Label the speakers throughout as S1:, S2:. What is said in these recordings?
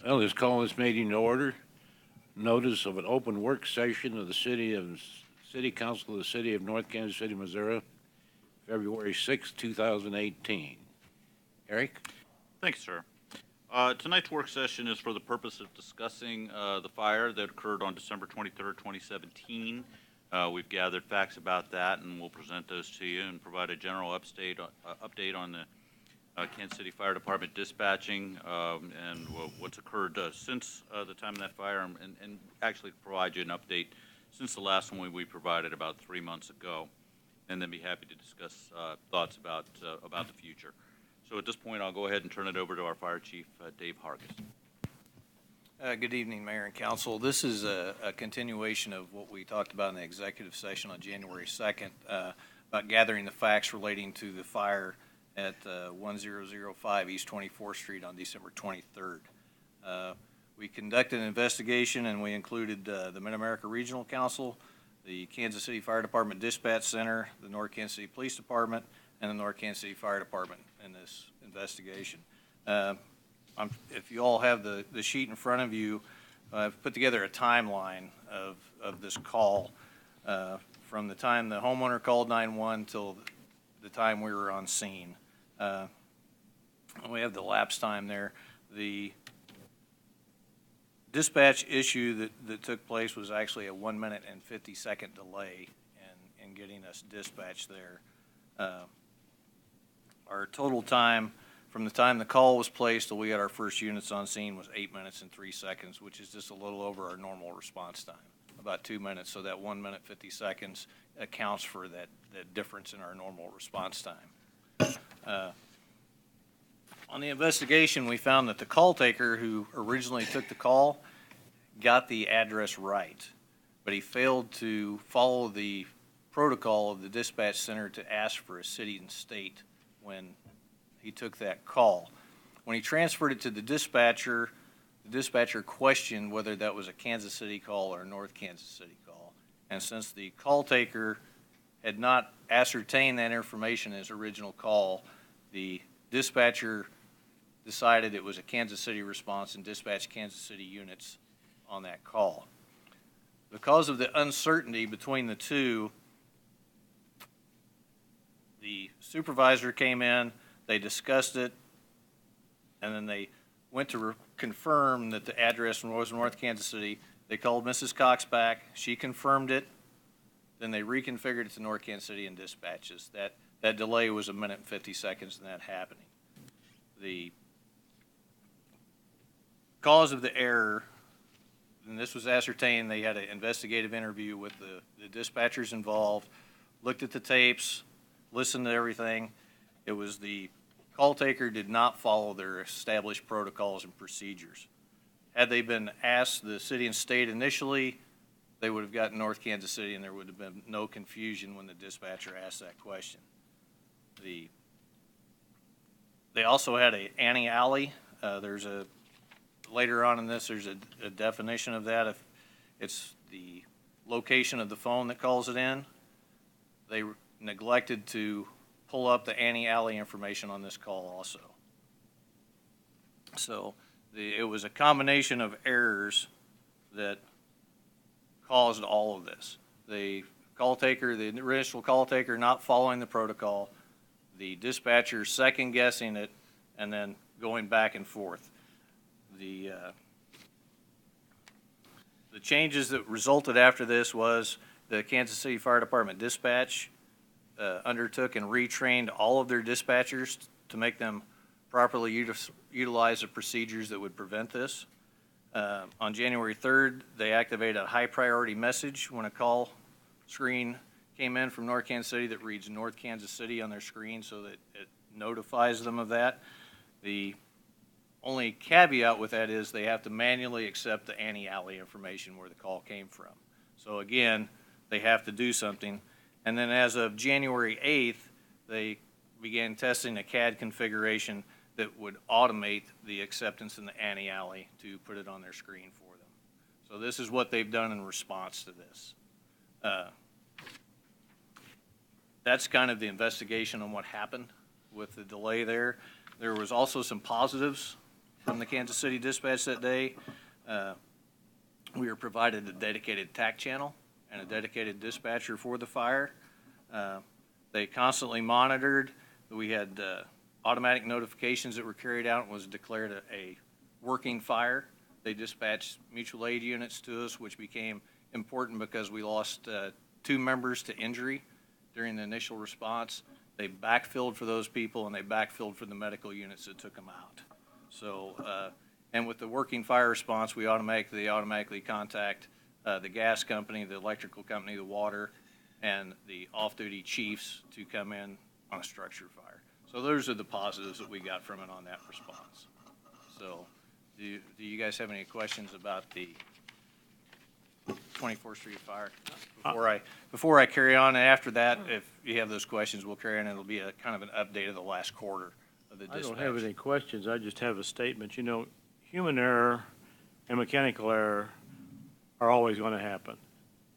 S1: Well, this call is made in order. Notice of an open work session of the City Council of the City of North Kansas City, Missouri, February 6, 2018. Eric?
S2: Thanks, sir. Tonight's work session is for the purpose of discussing the fire that occurred on December 23rd, 2017. We've gathered facts about that, and we'll present those to you and provide a general update on the Kansas City Fire Department dispatching and what's occurred since the time of that fire, and actually provide you an update since the last one we provided about 3 months ago, and then be happy to discuss thoughts about the future. So at this point, I'll go ahead and turn it over to our Fire Chief, Dave Hargis.
S3: Good evening, Mayor and Council. This is a continuation of what we talked about in the executive session on January 2nd about gathering the facts relating to the fire at 1005 East 24th Street on December 23rd. We conducted an investigation, and we included the Mid-America Regional Council, the Kansas City Fire Department Dispatch Center, the North Kansas City Police Department, and the North Kansas City Fire Department in this investigation. If you all have the sheet in front of you, I've put together a timeline of this call from the time the homeowner called 911 till the time we were on scene. We have the lapse time there. The dispatch issue that took place was actually a 1 minute and 50-second delay in getting us dispatched there. Our total time from the time the call was placed till we got our first units on scene was 8 minutes and 3 seconds, which is just a little over our normal response time, about 2 minutes. So that 1 minute, 50 seconds accounts for that difference in our normal response time. On the investigation, we found that the call taker who originally took the call got the address right, but he failed to follow the protocol of the dispatch center to ask for a city and state when he took that call. When he transferred it to the dispatcher questioned whether that was a Kansas City call or a North Kansas City call. And since the call taker had not ascertained that information in his original call, the dispatcher decided it was a Kansas City response and dispatched Kansas City units on that call. Because of the uncertainty between the two, the supervisor came in, they discussed it, and then they went to confirm that the address was North Kansas City. They called Mrs. Cox back. She confirmed it. Then they reconfigured it to North Kansas City and dispatches. That delay was 1 minute and 50 seconds in that happening. The cause of the error, and this was ascertained, they had an investigative interview with the dispatchers involved, looked at the tapes, listened to everything. It was the call taker did not follow their established protocols and procedures. Had they been asked the city and state initially, they would have gotten North Kansas City and there would have been no confusion when the dispatcher asked that question. They also had a Annie Alley. Later on in this, there's a definition of that. If it's the location of the phone that calls it in, they neglected to pull up the Annie Alley information on this call also. So it was a combination of errors that caused all of this. The call taker, the initial call taker not following the protocol, the dispatcher second guessing it, and then going back and forth. The changes that resulted after this was the Kansas City Fire Department dispatch undertook and retrained all of their dispatchers to make them properly utilize the procedures that would prevent this. On January 3rd, they activated a high priority message when a call screen came in from North Kansas City that reads North Kansas City on their screen so that it notifies them of that. The only caveat with that is they have to manually accept the Annie Alley information where the call came from. So again, they have to do something. And then as of January 8th, they began testing a CAD configuration that would automate the acceptance in the Annie Alley to put it on their screen for them. So this is what they've done in response to this. That's kind of the investigation on what happened with the delay there. There was also some positives from the Kansas City Dispatch that day. We were provided a dedicated TAC channel and a dedicated dispatcher for the fire. They constantly monitored. We had automatic notifications that were carried out and was declared a working fire. They dispatched mutual aid units to us, which became important because we lost 2 members to injury during the initial response. They backfilled for those people, and they backfilled for the medical units that took them out. So, and with the working fire response, we automatically contact the gas company, the electrical company, the water, and the off-duty chiefs to come in on a structure fire. So those are the positives that we got from it on that response. So do you guys have any questions about the 24th Street fire? Before I carry on, after that, if you have those questions, we'll carry on. It'll be a kind of an update of the last quarter of the dispatch.
S4: I don't have any questions. I just have a statement. You know, human error and mechanical error are always going to happen.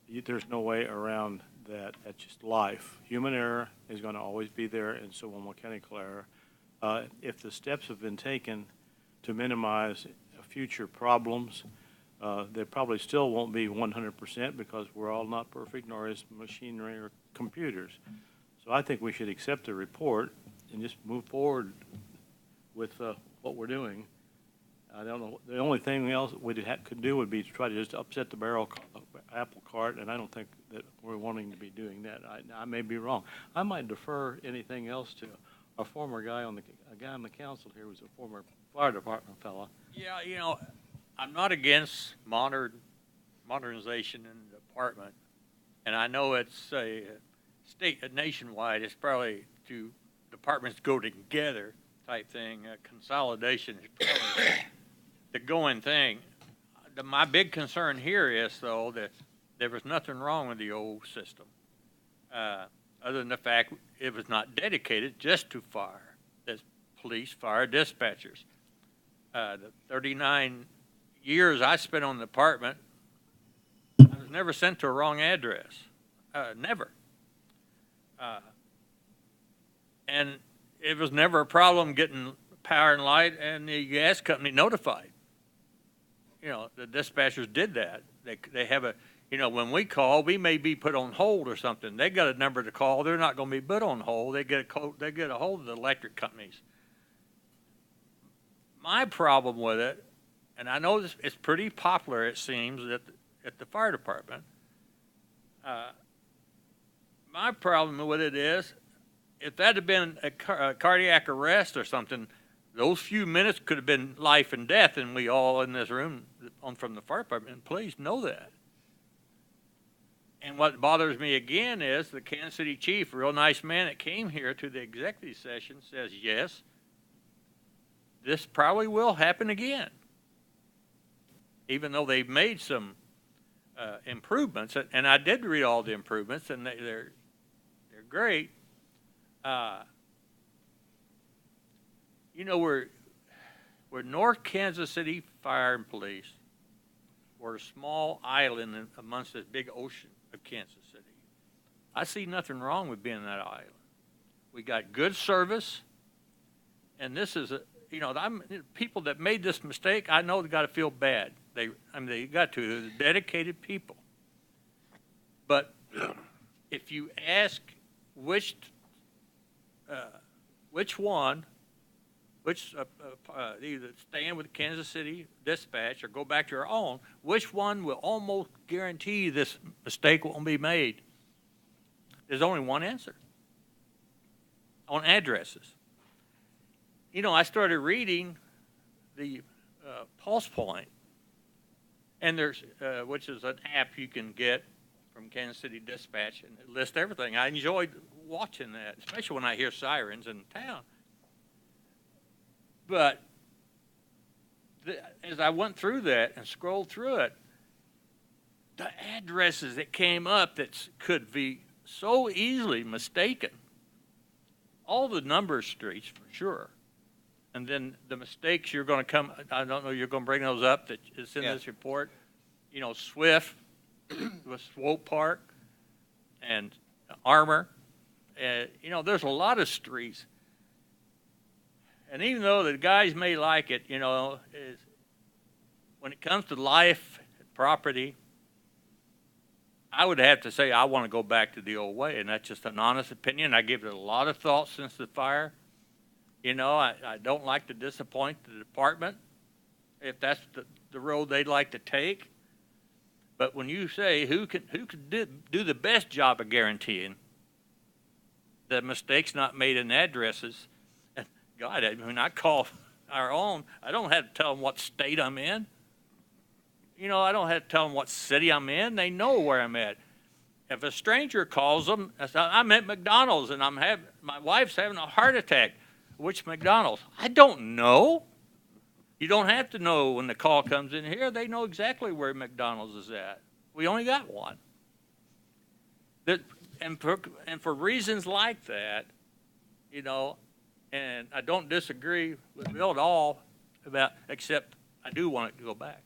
S4: There's no way around that. That's just life. Human error is going to always be there, and so will mechanical error. If the steps have been taken to minimize future problems, there probably still won't be 100% because we're all not perfect, nor is machinery or computers. So I think we should accept the report and just move forward with what we're doing. I don't know. The only thing else we could do would be to try to just upset the apple cart, and I don't think that we're wanting to be doing that. I may be wrong. I might defer anything else to a former guy on the council here who's a former fire department fellow.
S5: Yeah, you know, I'm not against modernization in the department, and I know it's a nationwide. It's probably two departments go together type thing. Consolidation is probably the going thing. My big concern here is, though, that there was nothing wrong with the old system, other than the fact it was not dedicated just to fire. There's police, fire, dispatchers. The 39 years I spent on the department, I was never sent to a wrong address. Never. And it was never a problem getting power and light and the gas company notified. You know, the dispatchers did that. They have a, you know, when we call, we may be put on hold or something. They got a number to call. They're not going to be put on hold. They get a hold of the electric companies. My problem with it, and I know this, it's pretty popular, it seems, at the fire department. My problem with it is, if that had been a cardiac arrest or something, those few minutes could have been life and death, and we all in this room from the fire department, please know that. And what bothers me again is the Kansas City chief, a real nice man that came here to the executive session, says, yes, this probably will happen again. Even though they've made some improvements, and I did read all the improvements, and they're great. You know, we're North Kansas City Fire and Police. We're a small island amongst this big ocean of Kansas City. I see nothing wrong with being that island. We got good service, and this is you know, people that made this mistake, I know they got to feel bad. They got to. They're dedicated people. But if you ask which one, either stand with Kansas City Dispatch or go back to our own, which one will almost guarantee this mistake won't be made? There's only one answer. On addresses. You know, I started reading the Pulse Point, and there's which is an app you can get from Kansas City Dispatch, and it lists everything. I enjoyed watching that, especially when I hear sirens in town. But as I went through that and scrolled through it, the addresses that came up that could be so easily mistaken, all the number streets for sure. And then the mistakes you're going to come, I don't know, you're going to bring those up that is in this report. You know, Swift with Swope Park and Armour. You know, there's a lot of streets. And even though the guys may like it, you know, is when it comes to life, property, I would have to say I want to go back to the old way, and that's just an honest opinion. I give it a lot of thought since the fire. You know, I don't like to disappoint the department if that's the road they'd like to take. But when you say who could do the best job of guaranteeing that mistakes not made in addresses, and God, when I call our own, I don't have to tell them what state I'm in. You know, I don't have to tell them what city I'm in. They know where I'm at. If a stranger calls them, I'm at McDonald's and my wife's having a heart attack. Which McDonald's? I don't know. You don't have to know when the call comes in here. They know exactly where McDonald's is at. We only got one. And for reasons like that, you know, and I don't disagree with Bill at all except I do want it to go back.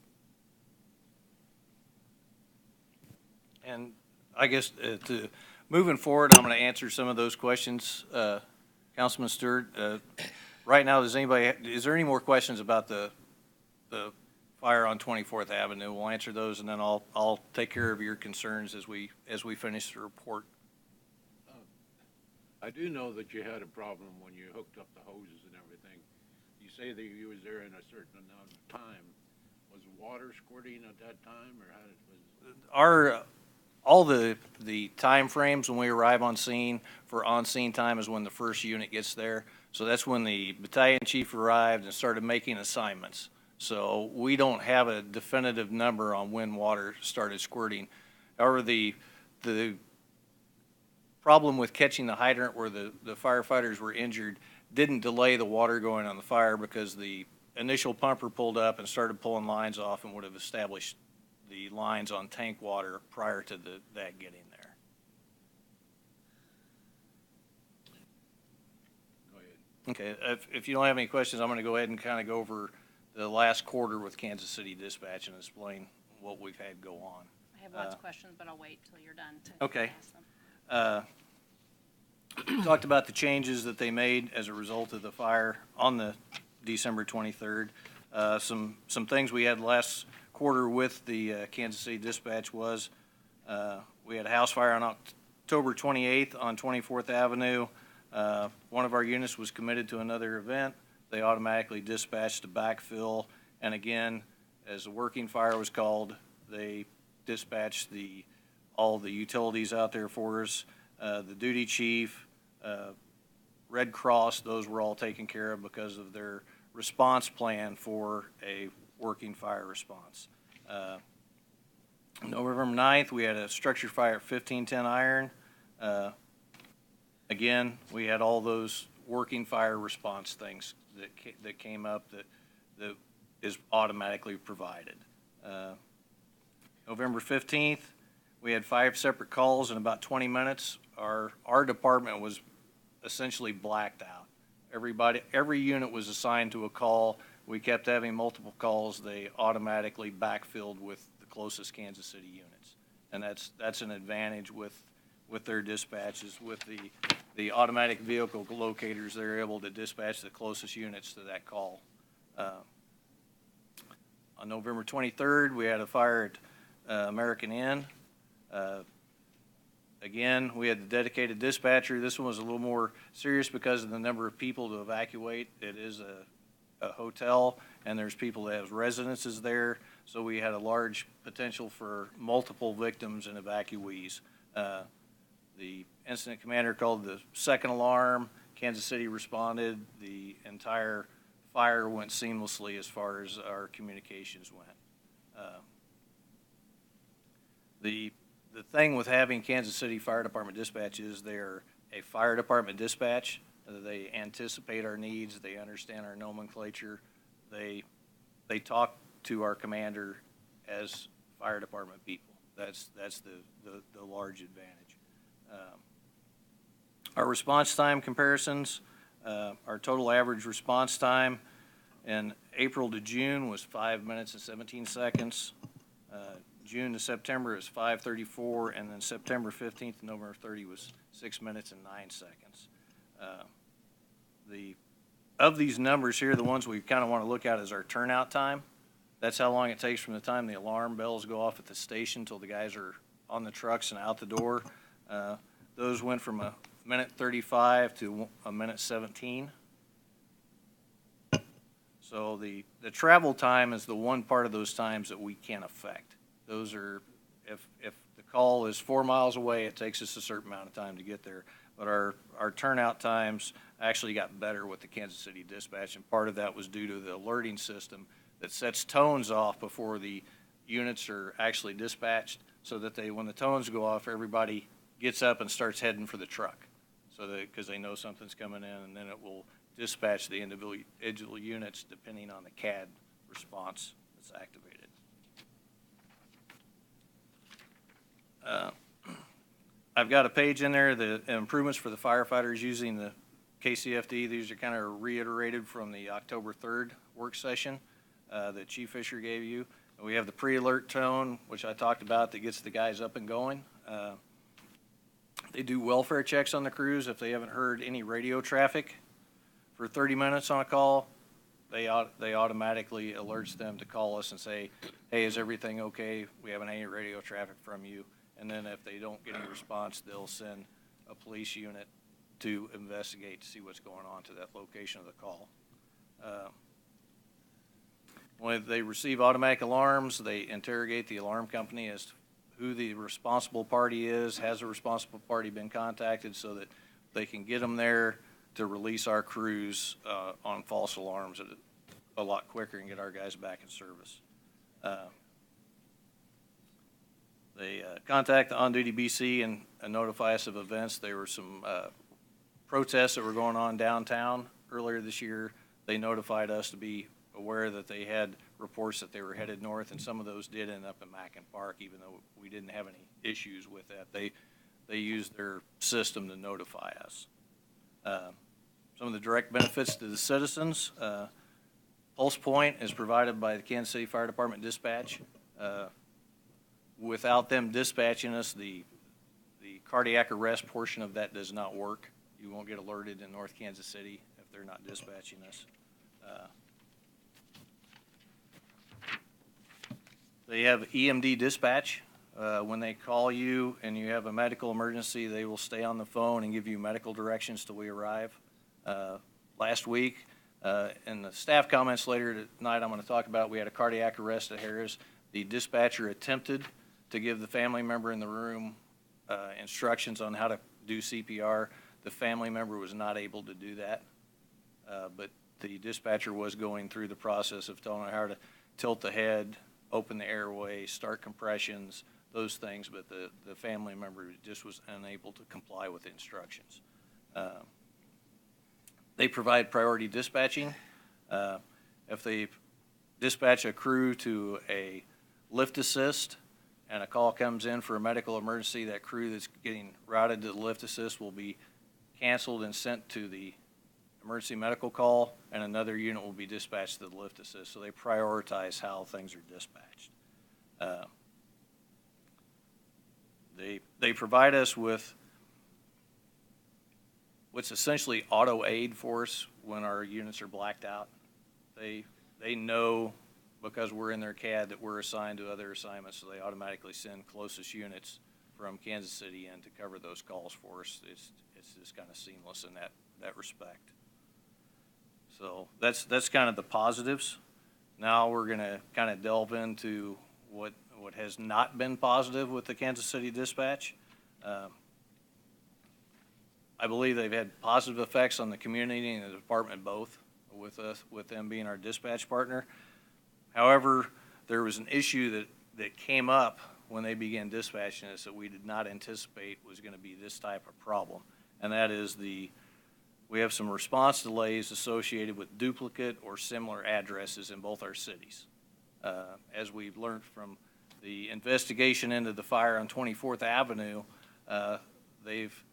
S3: And I guess moving forward, I'm going to answer some of those questions, Councilman Stewart. Right now, is there any more questions about the fire on 24th Avenue? We'll answer those, and then I'll take care of your concerns as we finish the report.
S1: I do know that you had a problem when you hooked up the hoses and everything. You say that you was there in a certain amount of time. Was water squirting at that time, or how was?
S3: All the time frames when we arrive on scene for on-scene time is when the first unit gets there. So that's when the battalion chief arrived and started making assignments. So we don't have a definitive number on when water started squirting. However, the problem with catching the hydrant where the firefighters were injured didn't delay the water going on the fire, because the initial pumper pulled up and started pulling lines off and would have established the lines on tank water prior to that getting there.
S1: Go ahead.
S3: Okay, if you don't have any questions, I'm going to go ahead and kind of go over the last quarter with Kansas City Dispatch and explain what we've had go on.
S6: I have lots of questions, but I'll wait till you're done to
S3: Okay.
S6: ask them.
S3: Talked about the changes that they made as a result of the fire on the December 23rd. Some things we had last quarter with the Kansas City Dispatch was we had a house fire on October 28th on 24th Avenue. One of our units was committed to another event. They automatically dispatched to backfill, and again, as a working fire was called, they dispatched all the utilities out there for us. The duty chief, Red Cross, those were all taken care of because of their response plan for a working fire response. November 9th, we had a structure fire at 1510 Iron. Again, we had all those working fire response things that came up that is automatically provided. November 15th, we had 5 separate calls in about 20 minutes. Our department was essentially blacked out. Every unit was assigned to a call. We kept having multiple calls. They automatically backfilled with the closest Kansas City units. And that's an advantage with their dispatches. With the automatic vehicle locators, they're able to dispatch the closest units to that call. On November 23rd, we had a fire at American Inn. Again, we had the dedicated dispatcher. This one was a little more serious because of the number of people to evacuate. It is a hotel, and there's people that have residences there, so we had a large potential for multiple victims and evacuees. The incident commander called the second alarm. Kansas City responded. The entire fire went seamlessly as far as our communications went. The thing with having Kansas City Fire Department dispatch is they're a fire department dispatch. They anticipate our needs. They understand our nomenclature. They talk to our commander as fire department people. That's the large advantage. Our response time comparisons, our total average response time in April to June was 5 minutes and 17 seconds. June to September is 5:34, and then September 15th to November 30 was 6 minutes and 9 seconds. The of these numbers here, the ones we kind of want to look at is our turnout time. That's how long it takes from the time the alarm bells go off at the station till the guys are on the trucks and out the door. Those went from a minute 35 to a minute 17. So the travel time is the one part of those times that we can't affect. Those are, if the call is 4 miles away, it takes us a certain amount of time to get there. But our turnout times actually got better with the Kansas City Dispatch, and part of that was due to the alerting system that sets tones off before the units are actually dispatched, so that when the tones go off, everybody gets up and starts heading for the truck. So that, because they know something's coming in, and then it will dispatch the individual units depending on the CAD response that's activated. I've got a page in there, the improvements for the firefighters using the KCFD. These are kind of reiterated from the October 3rd work session that Chief Fisher gave you. We have the pre-alert tone, which I talked about, that gets the guys up and going. They do welfare checks on the crews. If they haven't heard any radio traffic for 30 minutes on a call, they automatically alerts them to call us and say, hey, is everything okay? We haven't any radio traffic from you. And then if they don't get any response, they'll send a police unit to investigate to see what's going on to that location of the call. When they receive automatic alarms, they interrogate the alarm company as to who the responsible party is. Has the responsible party been contacted, so that they can get them there to release our crews on false alarms a lot quicker and get our guys back in service. They contact the On-Duty BC and notify us of events. There were some protests that were going on downtown earlier this year. They notified us to be aware that they had reports that they were headed north, and some of those did end up in Mackin Park, even though we didn't have any issues with that. They used their system to notify us. Some of the direct benefits to the citizens. Pulse Point is provided by the Kansas City Fire Department Dispatch. Without them dispatching us, the cardiac arrest portion of that does not work. You won't get alerted in North Kansas City if they're not dispatching us. They have EMD dispatch. When they call you and you have a medical emergency, they will stay on the phone and give you medical directions till we arrive. Last week, in the staff comments later tonight, I'm going to talk about, we had a cardiac arrest at Harris. The dispatcher attempted to give the family member in the room instructions on how to do CPR. The family member was not able to do that, but the dispatcher was going through the process of telling her how to tilt the head, open the airway, start compressions, those things, but the family member just was unable to comply with the instructions. They provide priority dispatching. If they dispatch a crew to a lift assist and a call comes in for a medical emergency, that crew that's getting routed to the lift assist will be canceled and sent to the emergency medical call, and another unit will be dispatched to the lift assist. So they prioritize how things are dispatched. They provide us with what's essentially auto aid for us when our units are blacked out. They know, because we're in their CAD, that we're assigned to other assignments, so they automatically send closest units from Kansas City in to cover those calls for us. It's just kind of seamless in that respect. So that's kind of the positives. Now we're going to kind of delve into what has not been positive with the Kansas City Dispatch. I believe they've had positive effects on the community and the department both, with them being our dispatch partner. However, there was an issue that came up when they began dispatching us that we did not anticipate was going to be this type of problem, and that is we have some response delays associated with duplicate or similar addresses in both our cities. As we've learned from the investigation into the fire on 24th Avenue, they've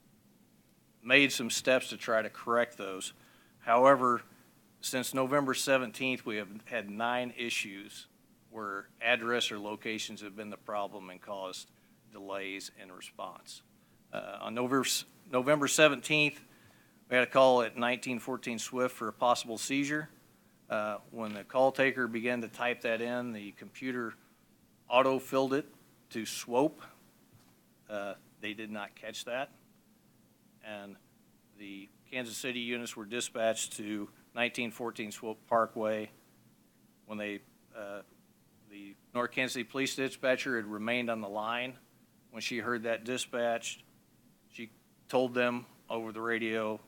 S3: made some steps to try to correct those. However, since November 17th, we have had 9 issues where address or locations have been the problem and caused delays in response. On November 17th, We had a call at 1914 Swift for a possible seizure. When the call taker began to type that in, the computer auto-filled it to Swope. They did not catch that. And the Kansas City units were dispatched to 1914 Swope Parkway. When the North Kansas City Police dispatcher had remained on the line, when she heard that dispatch, she told them over the radio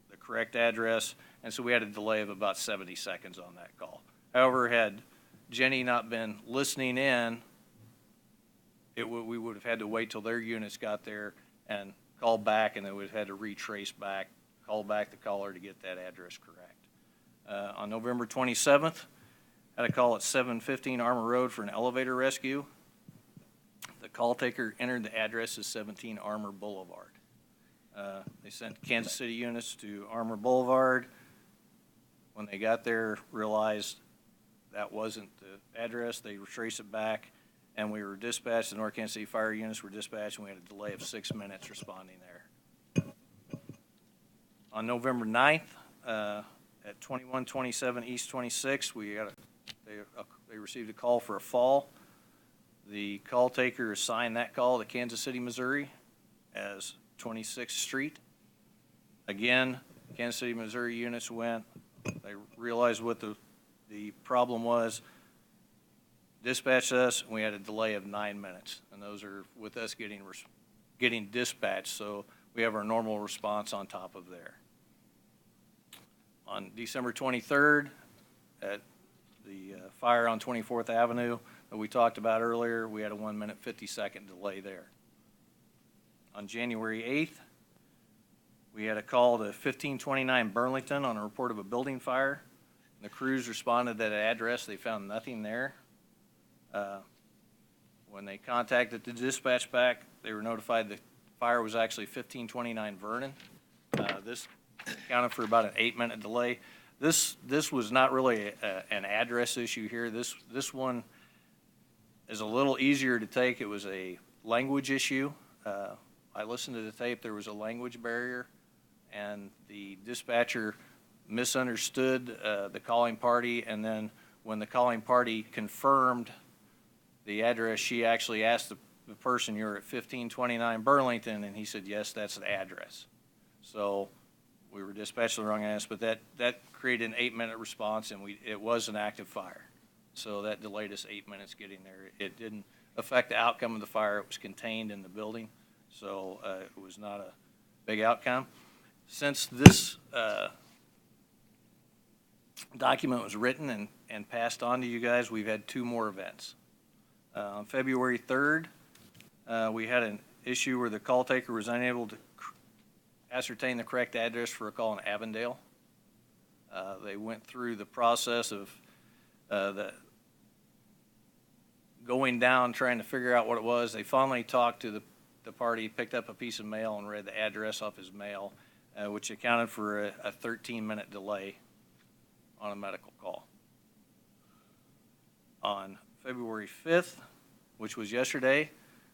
S3: the correct address, and so we had a delay of about 70 seconds on that call. However, had Jenny not been listening in, we would have had to wait till their units got there and call back, and then we'd have had to retrace back, call back the caller to get that address correct. On November 27th, had a call at 715 Armour Road for an elevator rescue. The call taker entered the address as 17 Armour Boulevard. They sent Kansas City units to Armour Boulevard. When they got there, realized that wasn't the address. They retraced it back, and we were dispatched. The North Kansas City fire units were dispatched, and we had a delay of 6 minutes responding there. On November 9th, at 2127 East 26, they received a call for a fall. The call taker assigned that call to Kansas City, Missouri as 26th Street. Again, Kansas City, Missouri units went. They realized what the problem was, dispatched us, and we had a delay of 9 minutes. And those are with us getting dispatched, so we have our normal response on top of there. On December 23rd, at the fire on 24th Avenue that we talked about earlier, we had a 1 minute 50-second delay there. On January 8th, we had a call to 1529 Burlington on a report of a building fire. The crews responded to that address. They found nothing there. When they contacted the dispatch back, they were notified the fire was actually 1529 Vernon. This accounted for about an 8 minute delay. This was not really an address issue here. This one is a little easier to take. It was a language issue. I listened to the tape. There was a language barrier, and the dispatcher misunderstood the calling party, and then when the calling party confirmed the address, she actually asked the person, "You're at 1529 Burlington," and he said, "Yes, that's the address." So we were dispatched to the wrong address, but that created an 8 minute response, and it was an active fire. So that delayed us 8 minutes getting there. It didn't affect the outcome of the fire. It was contained in the building, so it was not a big outcome. Since this document was written and passed on to you guys, we've had 2 more events. On February 3rd, we had an issue where the call taker was unable to ascertain the correct address for a call in Avondale. They went through the process of going down, trying to figure out what it was. They finally talked to the party, picked up a piece of mail and read the address off his mail, which accounted for a 13-minute delay on a medical call. On February 5th, which was yesterday,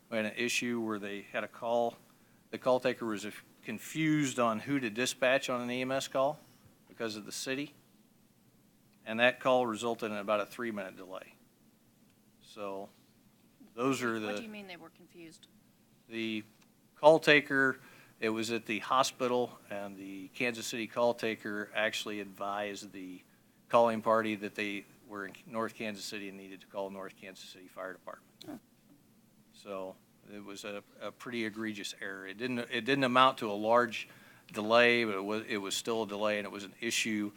S3: we had an issue where they had a call. The call taker was confused on who to dispatch on an EMS call because of the city, and that call resulted in about a 3-minute delay. So those are
S6: What do you mean they were confused?
S3: the call taker, it was at the hospital, and the Kansas City call taker actually advised the calling party that they were in North Kansas City and needed to call North Kansas City Fire Department.
S6: Oh.
S3: So it was a pretty egregious error. It didn't amount to a large delay, but it was still a delay, and it was an issue,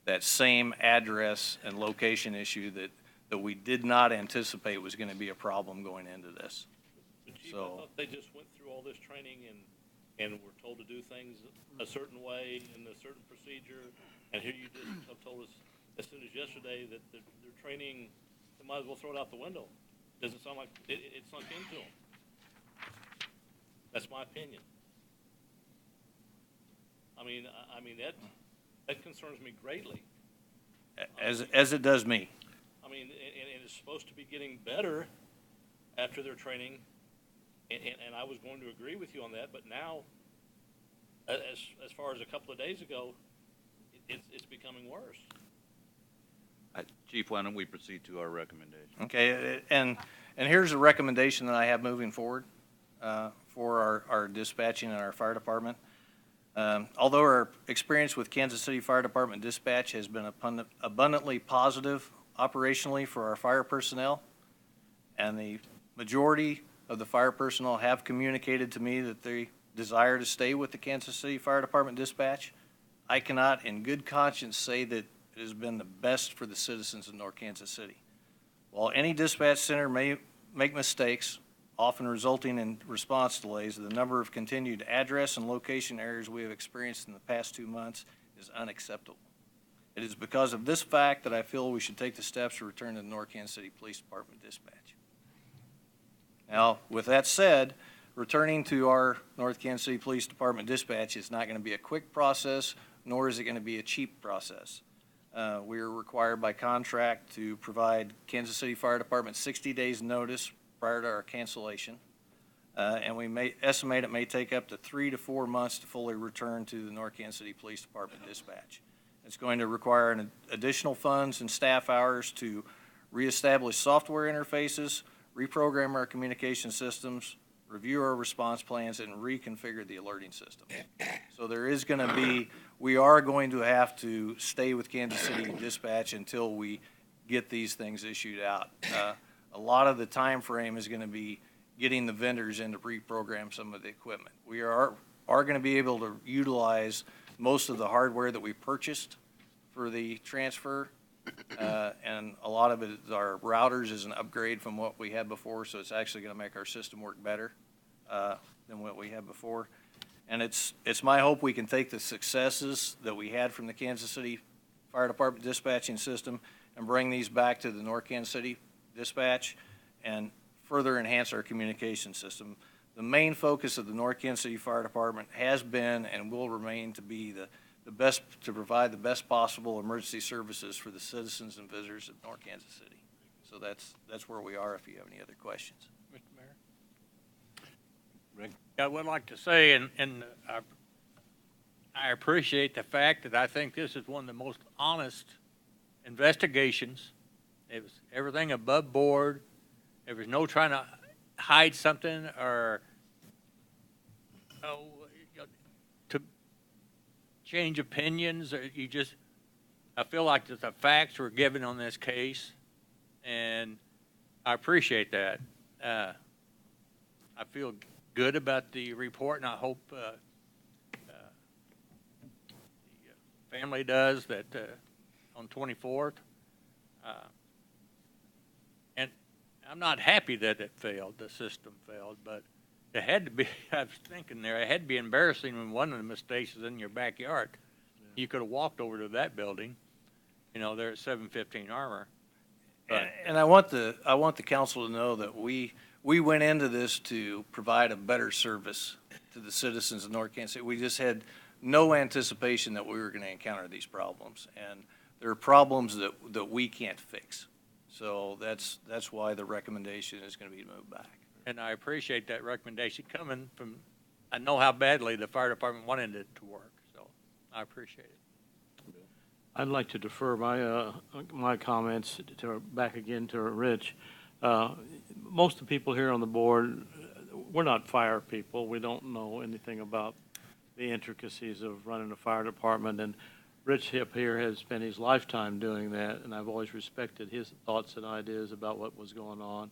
S3: that same address and location issue that we did not anticipate was going to be a problem going into this.
S7: But Chief, I
S3: So-
S7: thought they just went through all this training and were told to do things a certain way in a certain procedure, and here you just have told us as soon as yesterday that their training, they might as well throw it out the window. Doesn't sound like it sunk into them. That's my opinion. I mean, that concerns me greatly.
S3: As it does me.
S7: I mean, and it's supposed to be getting better after their training, and I was going to agree with you on that, but now as far as a couple of days ago, it's becoming worse.
S2: Chief, why don't we proceed to our recommendation?
S3: Okay, and here's a recommendation that I have moving forward for our dispatching and our fire department. Although our experience with Kansas City Fire Department dispatch has been abundantly positive operationally for our fire personnel, and the majority of the fire personnel have communicated to me that they desire to stay with the Kansas City Fire Department dispatch, I cannot in good conscience say that it has been the best for the citizens of North Kansas City. While any dispatch center may make mistakes, often resulting in response delays, the number of continued address and location errors we have experienced in the past 2 months is unacceptable. It is because of this fact that I feel we should take the steps to return to the North Kansas City Police Department dispatch. Now, with that said, returning to our North Kansas City Police Department dispatch is not going to be a quick process, nor is it going to be a cheap process. We are required by contract to provide Kansas City Fire Department 60 days notice prior to our cancellation. And we may estimate it may take up to 3 to 4 months to fully return to the North Kansas City Police Department dispatch. It's going to require an additional funds and staff hours to reestablish software interfaces, reprogram our communication systems, review our response plans, and reconfigure the alerting system. So there is going to be, we are going to have to stay with Kansas City Dispatch until we get these things issued out. A lot of the time frame is going to be getting the vendors in to reprogram some of the equipment. We are going to be able to utilize most of the hardware that we purchased for the transfer, and a lot of it is our routers is an upgrade from what we had before, so it's actually going to make our system work better than what we had before. And it's my hope we can take the successes that we had from the Kansas City Fire Department dispatching system and bring these back to the North Kansas City dispatch and further enhance our communication system. The main focus of the North Kansas City Fire Department has been and will remain to be the best, to provide the best possible emergency services for the citizens and visitors of North Kansas City. So that's where we are if you have any other questions.
S5: Mr. Mayor?
S1: Rick?
S5: I would like to say, and I appreciate the fact that I think this is one of the most honest investigations. It was everything above board. There was no trying to hide something or to change opinions. Or I feel like that the facts were given on this case, and I appreciate that. I feel good about the report, and I hope the family does that on 24th. And I'm not happy that it failed, the system failed, but it had to be, I was thinking there, it had to be embarrassing when one of the mistakes is in your backyard. Yeah. You could have walked over to that building, there at 715 Armour. But,
S3: and I want the council to know that we went into this to provide a better service to the citizens of North Kansas City. We just had no anticipation that we were going to encounter these problems, and there are problems that we can't fix. So that's why the recommendation is going to be moved back.
S5: And I appreciate that recommendation coming from, I know how badly the fire department wanted it to work, so I appreciate it.
S4: I'd like to defer my comments back again to Rich. Most of the people here on the board, we're not fire people. We don't know anything about the intricacies of running a fire department, and Rich up here has spent his lifetime doing that, and I've always respected his thoughts and ideas about what was going on.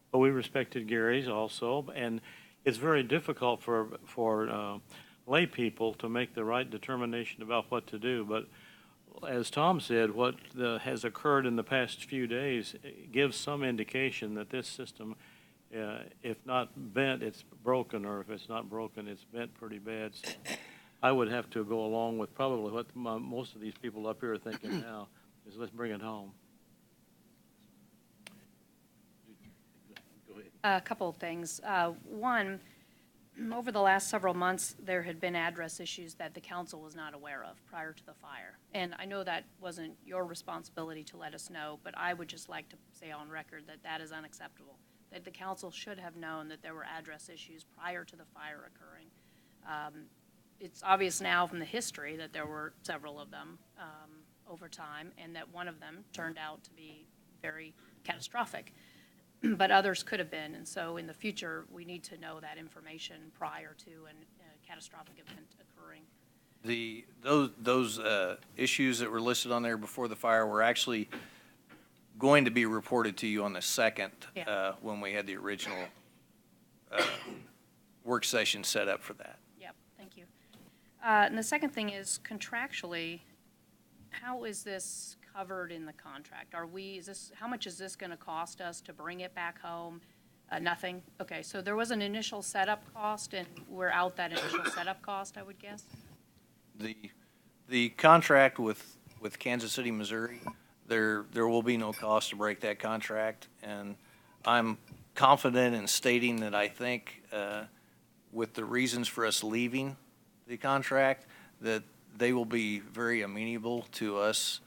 S4: But we respected Gary's also, and it's very difficult for lay people to make the right determination about what to do. But as Tom said, what has occurred in the past few days gives some indication that this system, if not bent, it's broken, or if it's not broken, it's bent pretty bad. So I would have to go along with probably what most of these people up here are thinking now, is let's bring it home.
S1: Go ahead.
S6: A couple of things. One, over the last several months, there had been address issues that the council was not aware of prior to the fire. And I know that wasn't your responsibility to let us know, but I would just like to say on record that that is unacceptable, that the council should have known that there were address issues prior to the fire occurring. it's obvious now from the history that there were several of them over time, and that one of them turned out to be very catastrophic. But others could have been, and so in the future, we need to know that information prior to a catastrophic event occurring.
S3: Those issues that were listed on there before the fire were actually going to be reported to you on the second,
S6: Yeah.
S3: when we had the original work session set up for that.
S6: Yep, thank you. And the second thing is contractually, how is this covered in the contract? How much is this gonna cost us to bring it back home? Nothing? Okay, so there was an initial setup cost, and we're out that initial setup cost, I would guess?
S3: The contract with Kansas City, Missouri, there will be no cost to break that contract, and I'm confident in stating that I think, with the reasons for us leaving the contract, that they will be very amenable to us,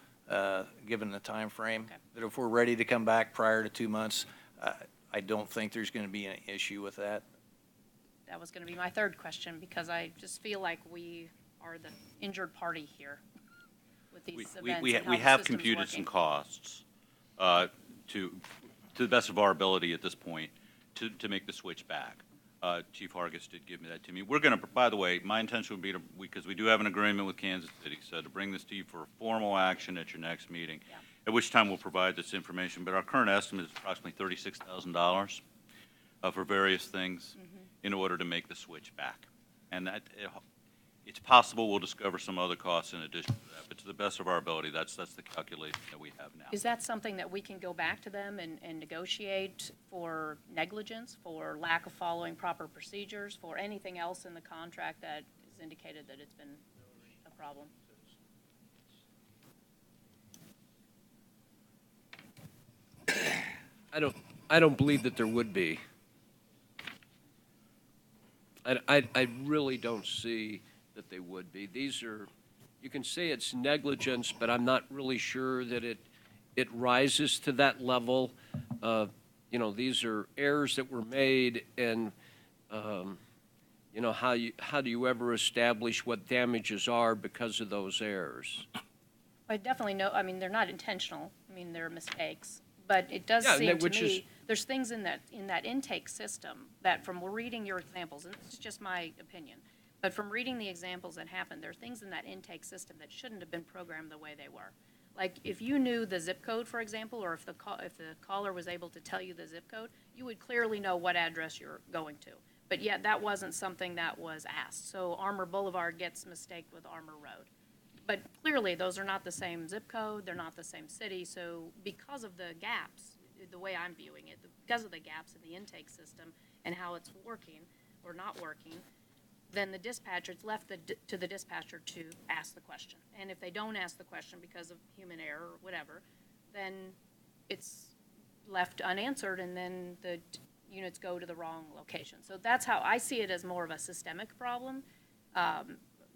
S3: given the time frame.
S6: Okay.
S3: That if we're ready to come back prior to 2 months, I don't think there's gonna be an issue with that.
S6: That was gonna be my third question, because I just feel like we are the injured party here with these events and how
S2: We
S6: the
S2: have
S6: system's
S2: computed some
S6: working.
S2: costs to the best of our ability at this point to make the switch back. Chief Hargis did give me that to me. We're going to, by the way, my intention would be to, because we do have an agreement with Kansas City, so to bring this to you for formal action at your next meeting,
S6: Yeah.
S2: at which time we'll provide this information. But our current estimate is approximately $36,000 for various things in order to make the switch back. And that, it's possible we'll discover some other costs in addition to that, but to the best of our ability, that's the calculation that we have now.
S6: Is that something that we can go back to them and negotiate for negligence, for lack of following proper procedures, for anything else in the contract that is indicated that it's been a problem?
S8: I don't believe that there would be. I really don't see that they would be. These are, you can say it's negligence, but I'm not really sure that it rises to that level. You know, these are errors that were made, and you know, how do you ever establish what damages are because of those errors?
S6: I definitely know, I mean, they're not intentional, I mean, they're mistakes, but it does
S8: Yeah,
S6: seem to
S8: which is-
S6: me, there's things in that intake system that from reading your examples, and this is just my opinion, but from reading the examples that happened, there are things in that intake system that shouldn't have been programmed the way they were. Like, if you knew the zip code, for example, or if the caller was able to tell you the zip code, you would clearly know what address you're going to. But yet, that wasn't something that was asked. So Armour Boulevard gets mistaked with Armour Road. But clearly, those are not the same zip code, they're not the same city, so because of the gaps, the way I'm viewing it, because of the gaps in the intake system and how it's working or not working, then the dispatcher, it's left to the dispatcher to ask the question. And if they don't ask the question because of human error or whatever, then it's left unanswered, and then the units go to the wrong location. So that's how I see it, as more of a systemic problem,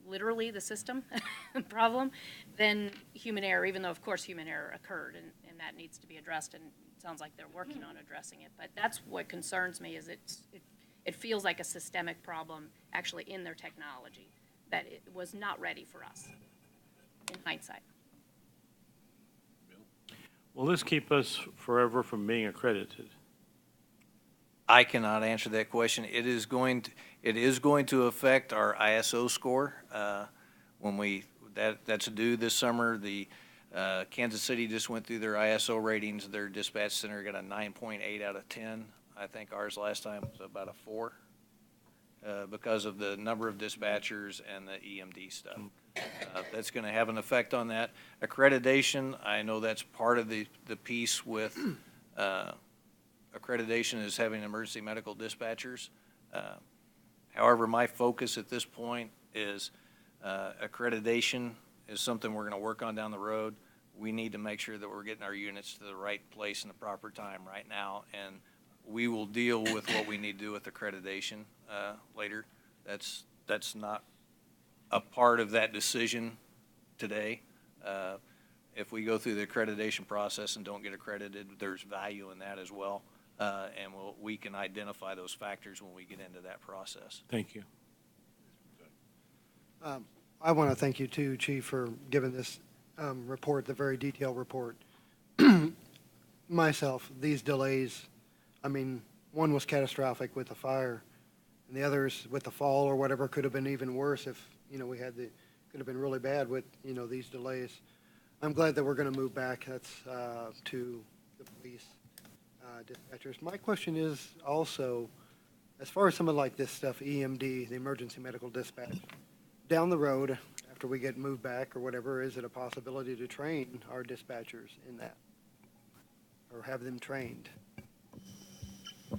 S6: literally the system problem, than human error, even though, of course, human error occurred, and that needs to be addressed, and it sounds like they're working on addressing it. But that's what concerns me, is it feels like a systemic problem actually in their technology, that it was not ready for us, in hindsight.
S4: Will this keep us forever from being accredited?
S3: I cannot answer that question. It is going to affect our ISO score. That's due this summer. The Kansas City just went through their ISO ratings. Their dispatch center got a 9.8 out of 10. I think ours last time was about a 4, because of the number of dispatchers and the EMD stuff. That's going to have an effect on that. Accreditation, I know that's part of the piece with accreditation, is having emergency medical dispatchers. However, my focus at this point is accreditation is something we're going to work on down the road. We need to make sure that we're getting our units to the right place in the proper time right now, and we will deal with what we need to do with accreditation later. That's not a part of that decision today. If we go through the accreditation process and don't get accredited, there's value in that as well. And we can identify those factors when we get into that process.
S4: Thank you.
S9: I want to thank you too, Chief, for giving this report, the very detailed report. Myself, these delays, I mean, one was catastrophic with the fire, and the others with the fall or whatever could have been even worse if, we had could have been really bad with, these delays. I'm glad that we're going to move back, that's to the police dispatchers. My question is also, as far as some of like this stuff, EMD, the emergency medical dispatch, down the road, after we get moved back or whatever, is it a possibility to train our dispatchers in that? Or have them trained? Or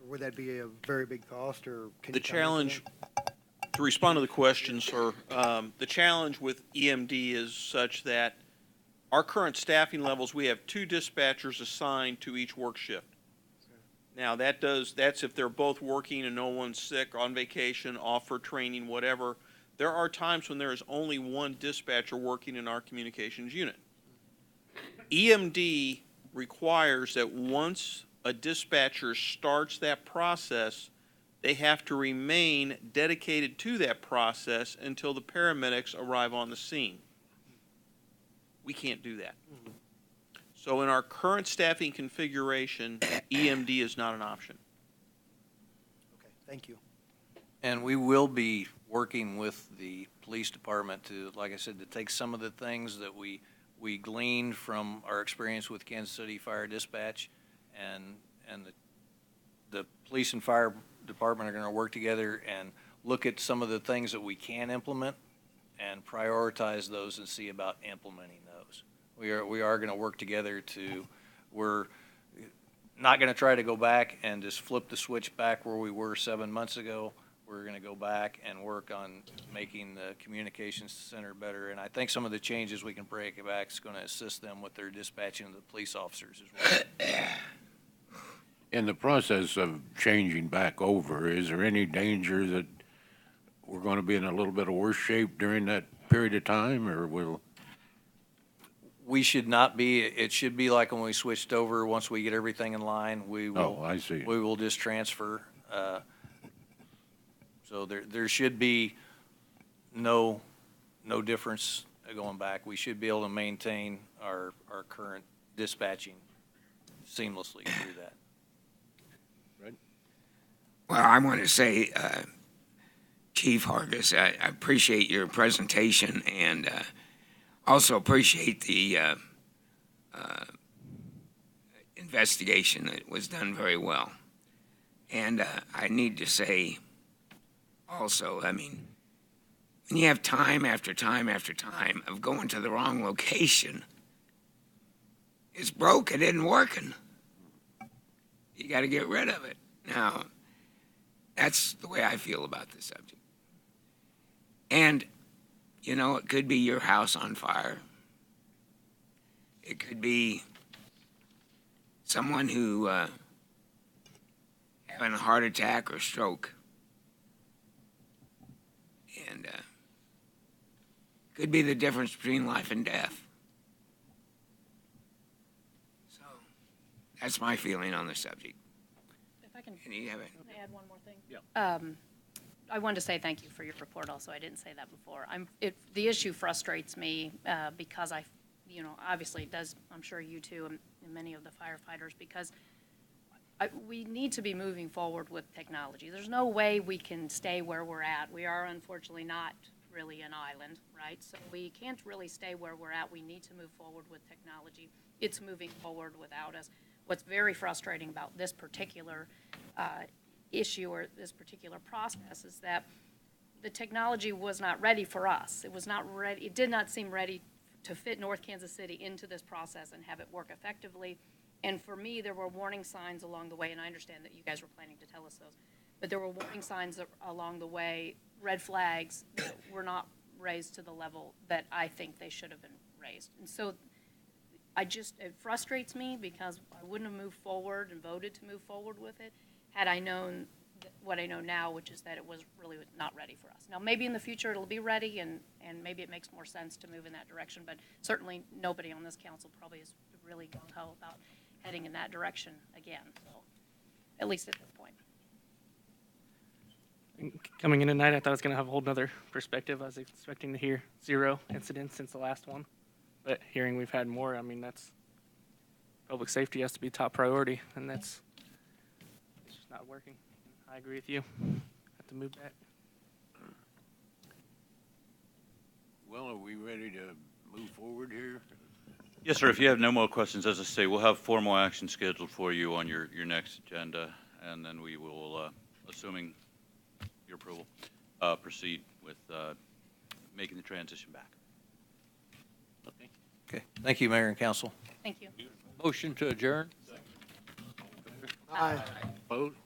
S9: would that be a very big cost, or can
S10: The
S9: you comment on
S10: challenge, to respond to the question, sir, the challenge with EMD is such that our current staffing levels, we have 2 dispatchers assigned to each work shift. Now, that's if they're both working and no one's sick, on vacation, off for training, whatever. There are times when there is only 1 dispatcher working in our communications unit. EMD requires that once a dispatcher starts that process, they have to remain dedicated to that process until the paramedics arrive on the scene. We can't do that. So in our current staffing configuration, EMD is not an option.
S9: Okay, thank you.
S3: And we will be working with the police department to, like I said, to take some of the things that we gleaned from our experience with Kansas City Fire Dispatch, and the police and fire department are going to work together and look at some of the things that we can implement and prioritize those and see about implementing those. We are going to work together we're not going to try to go back and just flip the switch back where we were 7 months ago. We're going to go back and work on making the communications center better. And I think some of the changes we can break back is going to assist them with their dispatching of the police officers as well.
S1: In the process of changing back over, is there any danger that we're going to be in a little bit of worse shape during that period of time, or will?
S3: We should not be. It should be like when we switched over. Once we get everything in line, we will.
S1: Oh, I see.
S3: We will just transfer. So there should be no difference going back. We should be able to maintain our current dispatching seamlessly through that.
S11: Well, I want to say, Chief Hargis, I appreciate your presentation, and also appreciate the investigation that was done very well. And I need to say also, I mean, when you have time after time after time of going to the wrong location, it's broke, it isn't working. You got to get rid of it. Now, that's the way I feel about this subject. And, it could be your house on fire. It could be someone who having a heart attack or stroke. And could be the difference between life and death. So that's my feeling on the subject.
S6: If I can
S11: And you have it.
S6: add one more thing. Yeah. I wanted to say thank you for your report also. I didn't say that before. The issue frustrates me because obviously it does, I'm sure you too, and many of the firefighters, because we need to be moving forward with technology. There's no way we can stay where we're at. We are unfortunately not really an island, right? So we can't really stay where we're at. We need to move forward with technology. It's moving forward without us. What's very frustrating about this particular issue or this particular process is that the technology was not ready for us. It was not ready. It did not seem ready to fit North Kansas City into this process and have it work effectively. And for me, there were warning signs along the way, and I understand that you guys were planning to tell us those, but there were warning signs along the way, red flags that were not raised to the level that I think they should have been raised. And so it frustrates me because I wouldn't have moved forward and voted to move forward with it had I known what I know now, which is that it was really not ready for us. Now, maybe in the future it'll be ready, and maybe it makes more sense to move in that direction, but certainly nobody on this council probably is really gung-ho about heading in that direction again, so at least at this point.
S12: Coming in tonight, I thought I was going to have a whole nother perspective. I was expecting to hear 0 incidents since the last one. But hearing we've had more, I mean, that's public safety has to be top priority, and it's just not working. I agree with you. Have to move back.
S1: Well, are we ready to move forward here?
S2: Yes, sir. If you have no more questions, as I say, we'll have formal action scheduled for you on your next agenda, and then we will, assuming your approval, proceed with making the transition back.
S1: Okay.
S3: Okay, thank you, Mayor and Council.
S6: Thank you.
S5: Motion to adjourn?
S9: Aye.
S1: Opposed?